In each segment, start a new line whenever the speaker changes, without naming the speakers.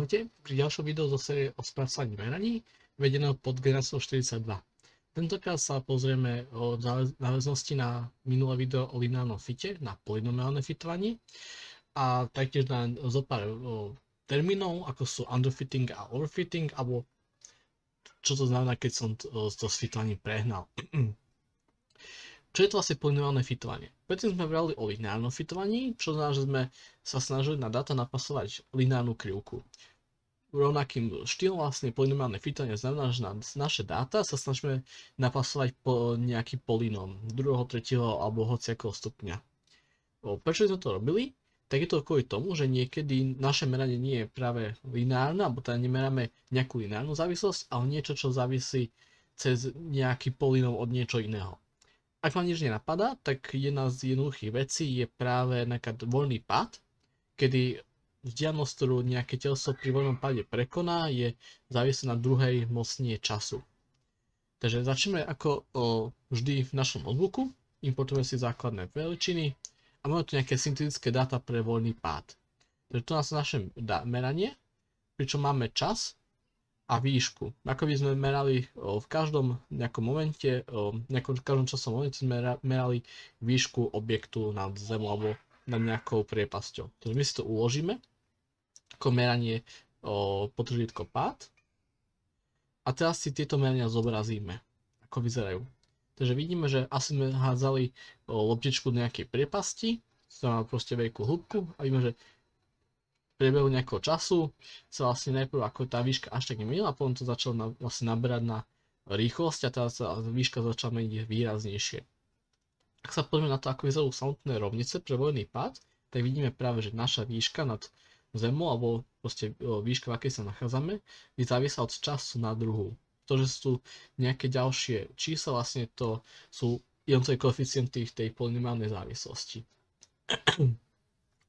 Čaute, pri ďalšom videu zo série o spracovaní meraní, vedeného pod generáciou 42. Tentokrát sa pozrieme o náväznosti na minulé video o lineárnom fite, na polynomiálne fitovanie a taktiež na zopár termínov, ako sú underfitting a overfitting, alebo čo to znamená, keď som to s fitovaním prehnal. Čo je to vlastne polynomiálne fitovanie? Predtým sme vrali o lineárnom fitovaní, čo znamená, že sme sa snažili na dáta napasovať lineárnu krivku. Rovnakým štýlom vlastne polynomiálne fitovanie znamená, že na naše dáta sa snažíme napasovať po nejaký polynóm druhého, tretieho alebo hociakého stupňa. Prečo sme to robili? Tak je to kvôli tomu, že niekedy naše meranie nie je práve lineárne, alebo teda nemeráme nejakú lineárnu závislosť, ale niečo, čo závisí cez nejaký polynóm od niečo iného. Ak vám nič nenapadá, tak jedna z jednoduchých vecí je práve napríklad voľný pád, kedy vzdialenosť, ktorú nejaké teleso pri voľnom páde prekoná, je závislá na druhej mocnie času. Takže začneme ako vždy v našom notebooku, importujeme si základné veličiny a máme tu nejaké syntetické dáta pre voľný pád. Takže to nás naše meranie, pričom máme čas a výšku. Ako by sme merali v každom nejakom momente, v každom časovom momente sme merali výšku objektu nad zemou alebo nad nejakou priepasťou. Takže my si to uložíme ako meranie potržítko pád a teraz si tieto merania zobrazíme, ako vyzerajú. Takže vidíme, že asi sme hádzali loptičku do nejakej priepasti, to má proste veľkú hĺbku a vidíme, že priebehu nejakého času sa vlastne najprv ako tá výška až tak nemenila a potom to začalo vlastne naberať na rýchlosť a teraz sa výška začala meniť výraznejšie. Ak sa pozrieme na to, ako vyzerajú samotné rovnice pre voľný pád, tak vidíme práve, že naša výška nad zemou alebo proste výška, v akej sa nachádzame, je závislá od času na druhu. To, že sú nejaké ďalšie čísla, vlastne to sú jednotlivé koeficienty tej polynomiálnej závislosti.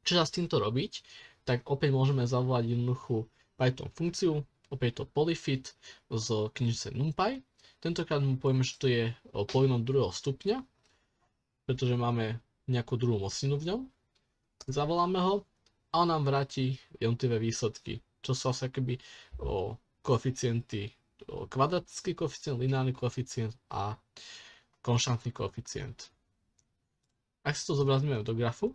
Čo sa s týmto robiť? Tak opäť môžeme zavolať jednoduchú Python funkciu, opäť to polyfit z knižnice NumPy. Tentokrát mu povieme, že to je polynóm druhého stupňa, pretože máme nejakú druhú mocninu v ňom. Zavoláme ho a on nám vráti jednotlivé výsledky, čo sú asi akoby koeficienty, kvadratický koeficient, lineárny koeficient a konštantný koeficient. Ak si to zobrazíme do grafu,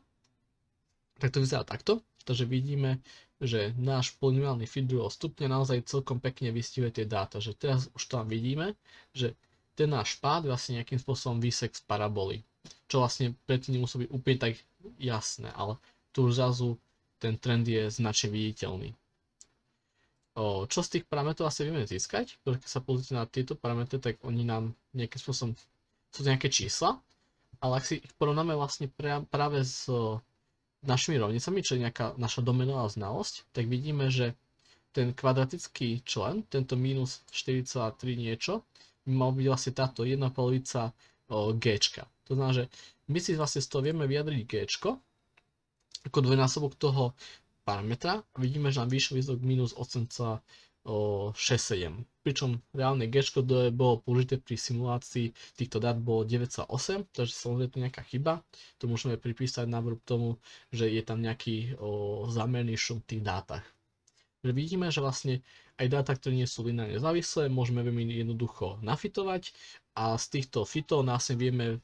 tak to vyzerá takto. Takže vidíme, že náš polynomiálny fit druhého stupňa naozaj celkom pekne vystihuje tie dáta. Že teraz už tam vidíme, že ten náš pád vlastne nejakým spôsobom výsek z paraboly. Čo vlastne predtým nemusí byť úplne tak jasné, ale tu už zrazu ten trend je značne viditeľný. Čo z tých parametrov asi vieme získať? Keď sa pozrite na tieto parametre, tak oni nám nejakým spôsobom sú nejaké čísla, ale ak si ich porovnáme vlastne práve s našimi rovnicami, čo je nejaká naša domenová znalosť, tak vidíme, že ten kvadratický člen, tento minus 4,3 niečo, by mal byť vlastne táto jedna polovica g. To znamená, že my si vlastne z toho vieme vyjadriť g ako dvojnásobok toho parametra a vidíme, že nám vyšiel výsledok minus 8,67. Pričom reálne g, ktoré bolo použité pri simulácii týchto dát, bolo 9,8, takže samozrejme tu nejaká chyba. To môžeme pripísať návrh tomu, že je tam nejaký zámerný šum v tých dátach. Takže vidíme, že vlastne aj dáta, ktoré nie sú lineárne závislé, môžeme veľmi jednoducho nafitovať a z týchto fitov následne vieme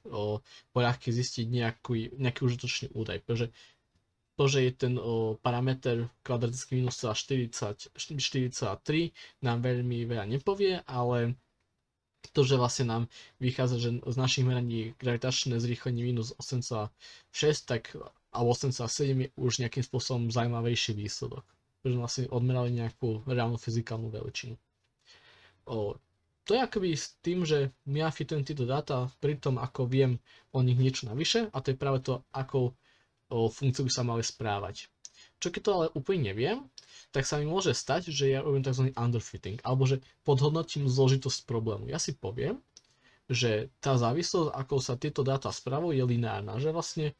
poľahky zistiť nejaký užitočný údaj. Pretože to, že je ten parameter kvadratický minus 4,3 nám veľmi veľa nepovie, ale to, že vlastne nám vychádza, že z našich meraní gravitačné zrýchlenie minus 8,6 alebo 8,7 je už nejakým spôsobom zaujímavejší výsledok. Pretože vlastne odmerali nejakú reálnu fyzikálnu veličinu. To je akoby s tým, že ja fitujem tieto dáta pri tom, ako viem o nich niečo navyše, a to je práve to, ako funkciu by sa mali správať. Čo keď to ale úplne neviem, tak sa mi môže stať, že ja robím tzv. Underfitting, alebo že podhodnotím zložitosť problému. Ja si poviem, že tá závislosť, ako sa tieto dáta spravujú, je lineárna, že vlastne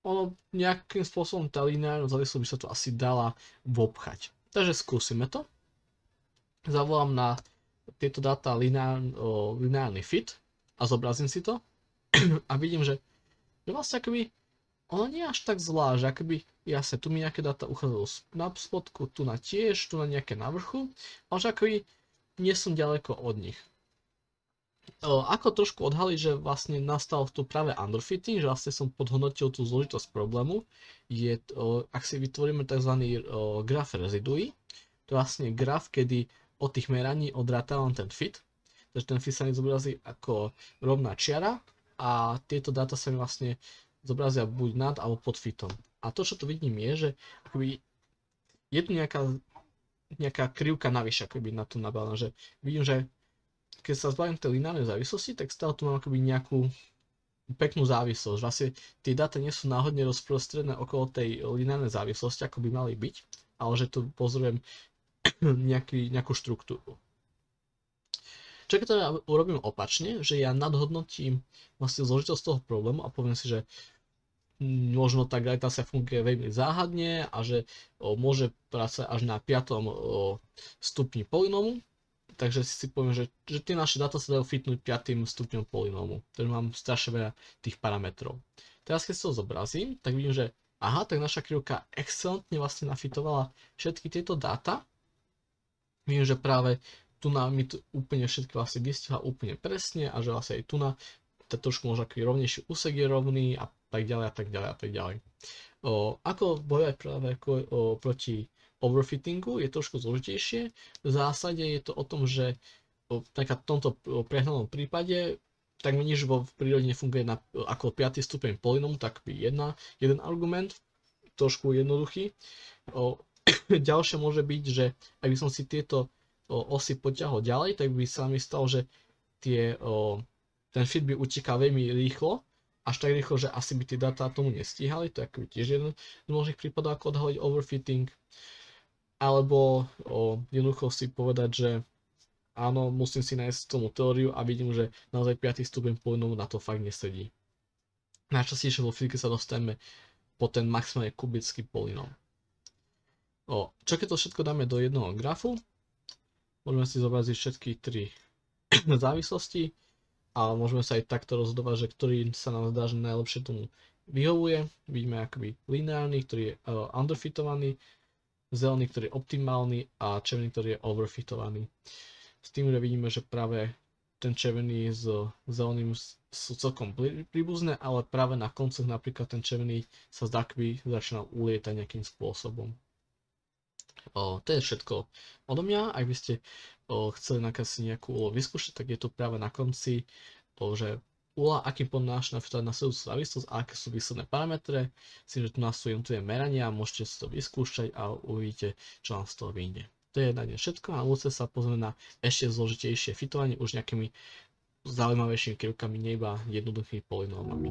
ono nejakým spôsobom tá lineárna závislosť by sa to asi dala vobchať. Takže skúsime to. Zavolám na tieto dáta lineárny fit a zobrazím si to a vidím, že vlastne akoby ono nie je až tak zvlášť, akoby jasne, tu mi nejaké dáta uchádzajú na spodku, tu na tiež, tu na nejaké na vrchu, ale že akoby nie som ďaleko od nich. Ako trošku odhaliť, že vlastne nastal tu práve underfitting, že vlastne som podhodnotil tú zložitosť problému, je ak si vytvoríme tzv. Graf reziduí, to je vlastne graf, kedy od tých meraní odrátavam ten fit, takže ten fit sa mi zobrazí ako rovná čiara a tieto dáta sa mi vlastne zobrazia buď nad alebo pod fitom. A to, čo tu vidím, je, že akoby je tu nejaká krivka navyše akoby na tom nabalené, že vidím, že keď sa zbavím tej lineárnej závislosti, tak stále tu mám akoby nejakú peknú závislosť. Vlastne tie dáta nie sú náhodne rozprostrené okolo tej lineárnej závislosti, ako by mali byť, ale že tu pozorujem nejakú štruktúru. Čo keď teda urobím opačne, že ja nadhodnotím vlastne zložitosť toho problému a poviem si, že možno tá gravitácia funguje veľmi záhadne a že môže pracovať až na 5. stupni polynómu. Takže si poviem, že tie naše dáta sa dajú fitnúť 5. stupňom polynómu. Takže mám strašne veľa tých parametrov. Teraz keď si to zobrazím, tak vidím, že aha, tak naša krivka excelentne vlastne nafitovala všetky tieto dáta. Vidím, že práve tu mi úplne všetky vlastne vystihla úplne presne a že vlastne aj tu na trošku možno aký rovnejší úsek je rovný a tak ďalej a tak ďalej a tak ďalej. Ako bojovať práve proti overfittingu je trošku zložitejšie. V zásade je to o tom, že v tomto prehnanom prípade tak nič v prírode nefunguje ako 5. stupeň polynómu, tak by jeden argument, trošku jednoduchý. Ďalšie môže byť, že ak by som si tieto osy potiahol ďalej, tak by sa mi stalo, že ten fit by utekal veľmi rýchlo, až tak rýchlo, že asi by tie dáta tomu nestíhali. To je tiež jeden z možných prípadov, ako odhaliť overfitting. Alebo jednoducho si povedať, že áno, musím si nájsť tomu teóriu a vidím, že naozaj 5. stupeň polynómu na to fakt nesedí. Najčastejšie vo fyzike sa dostaneme po ten maximálne kubický polynóm. Čo keď to všetko dáme do jednoho grafu, môžeme si zobraziť všetky 3 závislosti a môžeme sa aj takto rozhodovať, že ktorý sa nám zdá, že najlepšie tomu vyhovuje. Vidíme akoby lineárny, ktorý je underfitovaný, zelený, ktorý je optimálny a červený, ktorý je overfitovaný. S tým, že vidíme, že práve ten červený s zeleným sú celkom príbuzné, ale práve na koncoch napríklad ten červený sa zdá, akoby začínal ulietať nejakým spôsobom. To je všetko odo mňa. Ak by ste chceli nejakú úlohu vyskúšať, tak je to práve na konci, že úloha, akým podnáš na nasledujúcu závislosť a aké sú výsledné parametre. Myslím, že tu nás sú jednotlivé merania, môžete si to vyskúšať a uvidíte, čo vám z toho vyjde. To je na dnes všetko a budúce sa pozrieme na ešte zložitejšie fitovanie už nejakými zaujímavejšími krivkami, nie iba jednoduchými polynómami.